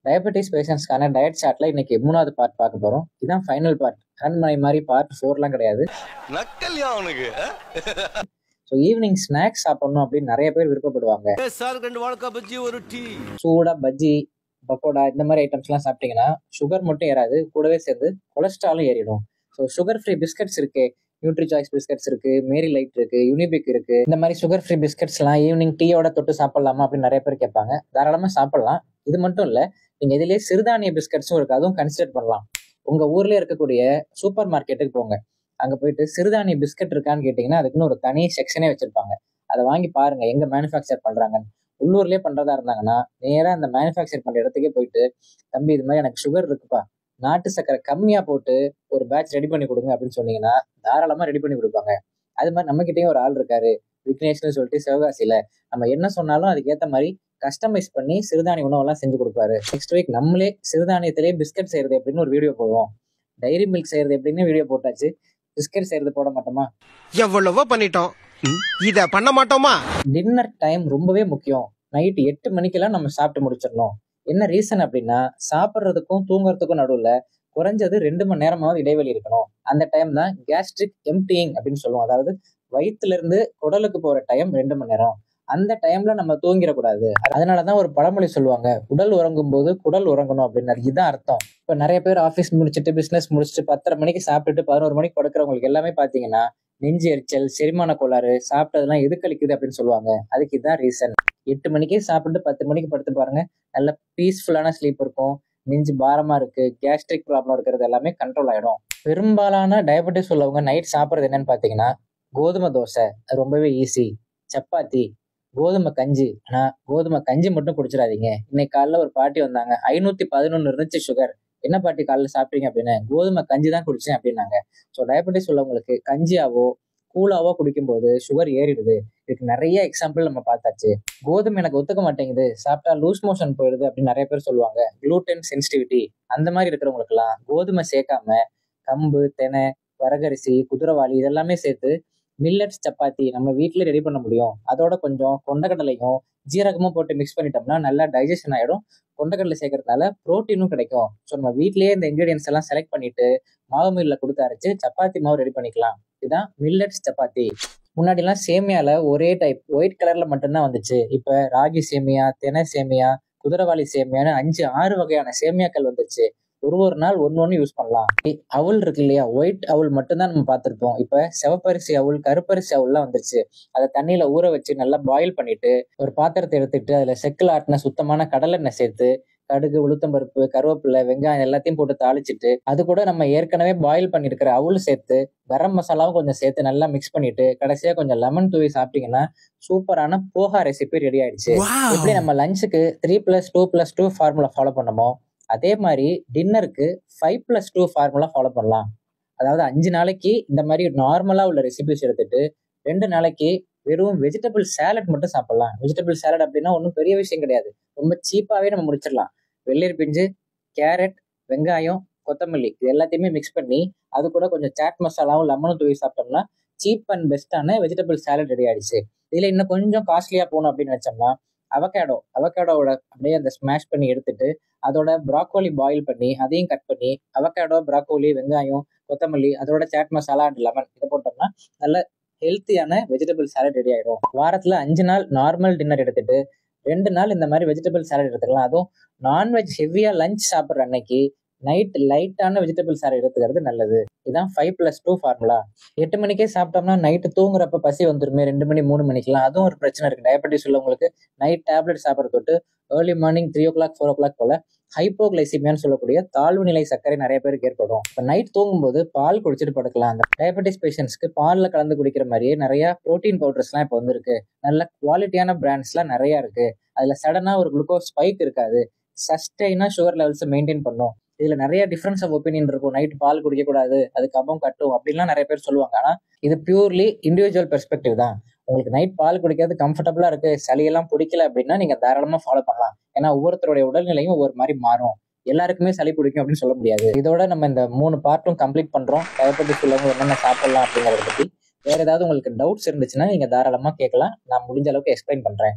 Diabetes பேஷண்ட்ஸ்க்கான diet சார்ட்ல இன்னைக்கு 3வது part பார்க்க போறோம். இதான் ஃபைனல் பார்ட். அரண்மனை மாதிரி பார்ட் 4லாம் கிடையாது. நக்கல்யா அவனுக்கு. ஸோ ஈவினிங் ஸ்நாக்ஸ் சாப்பிடணும் அப்படின்னு நிறைய பேர் விருப்பப்படுவாங்க. சார் 2 வாழைக்காய் பஜ்ஜி ஒரு டீ. சூடா பஜ்ஜி, பக்கோடா இந்த மாதிரி ஐட்டம்ஸ்லாம் சாப்பிட்டீங்கன்னா சுகர் மட்டும் ஏறாது, கூடவே சேர்ந்து கொலஸ்ட்ராலும் ஏறிடும். ஸோ சுகர் ஃப்ரீ பிஸ்கட்ஸ் இருக்கு, நியூட்ரி சாய்ஸ் பிஸ்கட்ஸ் இருக்கு, மேரி லைட் இருக்கு, யூனிபிக் இருக்கு. இந்த மாதிரி சுகர் ஃப்ரீ பிஸ்கட்ஸ்லாம் ஈவினிங் டீயோட தொட்டு சாப்பிடலாமா அப்படின்னு நிறைய பேர் கேட்பாங்க. தாராளமா சாப்பிடலாம். இது மட்டும் இல்ல, நீங்க இதுலயே சிறுதானிய பிஸ்கட்ஸும் இருக்கு, அதுவும் கன்சிடர் பண்ணலாம். உங்க ஊர்ல இருக்கக்கூடிய சூப்பர் மார்க்கெட்டுக்கு போங்க. அங்க போயிட்டு சிறுதானிய பிஸ்கட் இருக்கான்னு கேட்டீங்கன்னா அதுக்குன்னு ஒரு தனி செக்ஷனே வச்சிருப்பாங்க. அதை வாங்கி பாருங்க எங்க மேனுஃபேக்சர் பண்றாங்கன்னு. உள்ளூர்லயே பண்றதா இருந்தாங்கன்னா நேரா அந்த மேனுஃபேக்சர் பண்ற இடத்துக்கே போயிட்டு, தம்பி இது மாதிரி எனக்கு சுகர் இருக்குப்பா, நாட்டு சக்கரை கம்மியா போட்டு ஒரு பேட்ச் ரெடி பண்ணி கொடுங்க அப்படின்னு சொன்னீங்கன்னா தாராளமா ரெடி பண்ணி கொடுப்பாங்க. அது மாதிரி நம்ம கிட்டயும் ஒரு ஆள் இருக்காரு, விக்னேஷ்னு சொல்லிட்டு சிவகாசியில. நம்ம என்ன சொன்னாலும் அதுக்கேற்ற மாதிரி கஸ்டமைஸ் பண்ணி சிறுதானிய உணவெல்லாம் செஞ்சு கொடுப்பாரு. நெக்ஸ்ட் வீக் நம்மளே சிறுதானியத்திலேயே பிஸ்கட் செய்யறது எப்படின்னு ஒரு வீடியோ போடுவோம். டைரி மில்க் செய்யறது எப்படின்னு வீடியோ போட்டாச்சு. பிஸ்கட் செய்யறது போட மாட்டோமா? எவ்வளவோ பண்ணிட்டோம், இத பண்ண மாட்டோமா? டின்னர் டைம் ரொம்பவே முக்கியம். நைட் 8 மணிக்கெல்லாம் நம்ம சாப்பிட்டு முடிச்சிடணும். என்ன ரீசன் அப்படின்னா, சாப்பிட்றதுக்கும் தூங்குறதுக்கும் நடுவுல குறைஞ்சது 2 மணி நேரமாவது இடைவெளி இருக்கணும். அந்த டைம் தான் கேஸ்ட்ரிக் எம்டிங் அப்படின்னு சொல்லுவோம். அதாவது வயிற்றுல இருந்து குடலுக்கு போற டைம் 2 மணி நேரம். அந்த டைம்ல நம்ம தூங்கிடக்கூடாது. அதனாலதான் ஒரு பழமொழி சொல்லுவாங்க, உடல் உறங்கும் போது குடல் உறங்கணும் அப்படின்னு. இதுதான் அர்த்தம். இப்ப நிறைய பேர் ஆஃபீஸ் முடிச்சுட்டு பிசினஸ் முடிச்சுட்டு 10:30 மணிக்கு சாப்பிட்டுட்டு 11 மணிக்கு படுக்கிறவங்களுக்கு எல்லாமே பாத்தீங்கன்னா நெஞ்சு எரிச்சல், செரிமான கோளாறு, சாப்பிட்டதெல்லாம் எதுக்களிக்குது அப்படின்னு சொல்லுவாங்க. அதுக்கு இதுதான் ரீசன். 8 மணிக்கே சாப்பிட்டு 10 மணிக்கு படுத்து பாருங்க, நல்ல பீஸ்ஃபுல்லான ஸ்லீப் இருக்கும். நெஞ்சு பாரமா இருக்கு, கேஸ்ட்ரிக் ப்ராப்ளம் இருக்கிறது எல்லாமே கண்ட்ரோல் ஆயிடும். பெரும்பாலான டயபெட்டிஸ் உள்ளவங்க நைட் சாப்பிட்றது என்னன்னு பாத்தீங்கன்னா, கோதுமை தோசை, அது ரொம்பவே ஈஸி. சப்பாத்தி, கோதுமை கஞ்சி. ஆனா கோதுமை கஞ்சி மட்டும் குடிச்சிடாதீங்க. இன்னைக்கு காலைல ஒரு பாட்டி வந்தாங்க, 511 இருந்துச்சு சுகர். என்ன பாட்டி காலைல சாப்பிட்டீங்க அப்படின்னு. கோதுமை கஞ்சி தான் குடிச்சேன் அப்படின்னாங்க. ஸோ டயபெட்டிஸ் உள்ளவங்களுக்கு கஞ்சியாவோ கூழாவோ குடிக்கும்போது சுகர் ஏறிடுது. இதுக்கு நிறைய எக்ஸாம்பிள் நம்ம பார்த்தாச்சு. கோதுமை எனக்கு ஒத்துக்க மாட்டேங்குது, சாப்பிட்டா லூஸ் மோஷன் போயிடுது அப்படின்னு நிறைய பேர் சொல்லுவாங்க. குளூட்டன் சென்சிட்டிவிட்டி அந்த மாதிரி இருக்கிறவங்களுக்கு எல்லாம் கோதுமை சேர்க்காம கம்பு, தெனை, வரகரிசி, குதிரைவாளி இதெல்லாமே சேர்த்து மில்லட்ஸ் சப்பாத்தி நம்ம வீட்டிலே ரெடி பண்ண முடியும். அதோட கொஞ்சம் கொண்டக்கடலையும் ஜீரகமும் போட்டு மிக்ஸ் பண்ணிட்டோம்னா நல்லா டைஜஷன் ஆயிடும். கொண்டக்கடலை சேர்க்கறதுனால புரோட்டீனும் கிடைக்கும். ஸோ நம்ம வீட்லயே இந்த இன்கிரீடியன்ஸ் எல்லாம் செலக்ட் பண்ணிட்டு மாவு மில்ல கொடுத்து அரைச்சு சப்பாத்தி மாவு ரெடி பண்ணிக்கலாம். இதுதான் மில்லட்ஸ் சப்பாத்தி. முன்னாடி எல்லாம் சேமியால ஒரே டைப் ஒயிட் கலர்ல மட்டும்தான் வந்துச்சு. இப்ப ராகி சேமியா, தெனை சேமியா, குதிரைவாளி சேமியான்னு 5-6 வகையான சேமியாக்கள் வந்துச்சு. ஒரு நாள் ஒன்னு யூஸ் பண்ணலாம். அவுல் இருக்கு இல்லையா, ஒயிட் அவுல் மட்டும்தான் நம்ம பார்த்திருப்போம். இப்ப சிவப்பரிசி அவுல், கருப்பரிசி அவுல்லாம் வந்துருச்சு. அதை தண்ணியில ஊற வச்சு நல்லா பாயில் பண்ணிட்டு ஒரு பாத்திரத்தை எடுத்துட்டு அதுல செக்கில் ஆட்டின சுத்தமான கடலெண்ணெய் சேர்த்து கடுகு, உளுத்தம்பருப்பு, கருவேப்பிலை, வெங்காயம் எல்லாத்தையும் போட்டு தாளிச்சிட்டு அது கூட நம்ம ஏற்கனவே பாயில் பண்ணிருக்கிற அவுல் சேர்த்து கரம் மசாலாவும் கொஞ்சம் சேர்த்து நல்லா மிக்ஸ் பண்ணிட்டு கடைசியா கொஞ்சம் லெமன் தூவி சாப்பிட்டீங்கன்னா சூப்பரான போஹா ரெசிபி ரெடி ஆயிடுச்சு. எப்படி நம்ம லஞ்சுக்கு 3+2+2 ஃபார்முலா ஃபாலோ பண்ணமோ, அதே மாதிரி டின்னருக்கு 5+2 ஃபார்முலா ஃபாலோ பண்ணலாம். அதாவது 5 நாளைக்கு இந்த மாதிரி நார்மலா உள்ள ரெசிபிஸ் எடுத்துட்டு 2 நாளைக்கு வெறும் வெஜிடபிள் சேலட் மட்டும் சாப்பிடலாம். வெஜிடபிள் சேலட் அப்படின்னா ஒன்றும் பெரிய விஷயம் கிடையாது, ரொம்ப சீப்பாவே நம்ம முடிச்சிடலாம். வெள்ளரி பிஞ்சு, கேரட், வெங்காயம், கொத்தமல்லி இது எல்லாத்தையுமே மிக்ஸ் பண்ணி அது கூட கொஞ்சம் சாட் மசாலாவும் லெமனும் தூவி சாப்பிட்டோம்னா சீப் அண்ட் பெஸ்டான வெஜிடபிள் சேலட் ரெடி ஆயிடுச்சு. இதுல இன்னும் கொஞ்சம் காஸ்ட்லியா போகணும் அப்படின்னு நினைச்சோம்னா அவகேடோவோட அப்படியே அந்த ஸ்மாஷ் பண்ணி எடுத்துட்டு அதோட ப்ராக்கோலி பாயில் பண்ணி அதையும் கட் பண்ணி அவகேடோ, ப்ராக்கோலி, வெங்காயம், கொத்தமல்லி அதோட சாட் மசாலா அண்ட் லெமன் இதை போட்டோம்னா நல்ல ஹெல்த்தியான வெஜிடபிள் சாலட் ரெடி ஆயிடும். வாரத்துல 5 நாள் நார்மல் டின்னர் எடுத்துட்டு 2 நாள் இந்த மாதிரி வெஜிடபிள் சாலட் எடுத்துக்கலாம். அதுவும் நான்வெஜ் ஹெவியா லஞ்ச் சாப்பிட்ற அன்னைக்கு நைட் லைட்டான வெஜிடபிள் சாலட் எடுத்துக்கிறது நல்லது. இதுதான் 5+2 ஃபார்முலா. 8 மணிக்கே சாப்பிட்டோம்னா நைட்டு தூங்குறப்ப பசி வந்துருமே 2 மணி 3 மணிக்கெல்லாம். அதுவும் ஒரு பிரச்சனை இருக்கு. டயபெட்டிஸ் உள்ளவங்களுக்கு நைட் டேப்லெட் சாப்பிட்ற தொட்டு ஏர்லி மார்னிங் 3 o'clock 4 o'clock போல ஹைப்போகிளைசிமியான்னு சொல்லக்கூடிய தாழ்வு நிலை சர்க்கரை நிறைய பேருக்கு ஏற்படும். இப்போ நைட் தூங்கும்போது பால் குடிச்சிட்டு படுக்கலாம். அந்த டயபெட்டிஸ் பேஷண்ட்ஸ்க்கு பாலில் கலந்து குடிக்கிற மாதிரியே நிறைய ப்ரோட்டீன் பவுடர்ஸ்லாம் இப்போ வந்துருக்கு. நல்ல குவாலிட்டியான பிராண்ட்ஸ்லாம் நிறைய இருக்கு. அதுல சடனா ஒரு குளுக்கோஸ் ஸ்பைக் இருக்காது, சஸ்டெயினா சுகர் லெவல்ஸை மெயின்டைன் பண்ணும். இதுல நிறைய டிஃபரன்ஸ் ஆஃப் ஒப்பீனியன் இருக்கும். நைட் பால் குடிக்க கூடாது, அது கபம் கட்டும் அப்படின்லாம் நிறைய பேர் சொல்லுவாங்க. ஆனா இது பியூர்லி இண்டிவிஜுவல் பெர்ஸ்பெக்டிவ் தான். உங்களுக்கு நைட் பால் குடிக்கிறது கம்ஃபர்டபுளா இருக்கு, சளியெல்லாம் பிடிக்கல அப்படின்னா நீங்க தாராளமா ஃபாலோ பண்ணலாம். ஏன்னா ஒவ்வொருத்தருடைய உடல்நிலையும் ஒவ்வொரு மாதிரி மாறும். எல்லாருக்குமே சளி பிடிக்கும் அப்படின்னு சொல்ல முடியாது. இதோட நம்ம இந்த 3 பார்ட்டும் கம்ப்ளீட் பண்றோம். டயபெட்டிஸ் உள்ளவங்க என்னென்ன சாப்பிடலாம் அப்படிங்கறத பத்தி. வேற ஏதாவது உங்களுக்கு டவுட்ஸ் இருந்துச்சுன்னா நீங்க தாராளமா கேட்கலாம். நான் முடிஞ்ச அளவுக்கு எக்ஸ்பிளைன் பண்றேன்.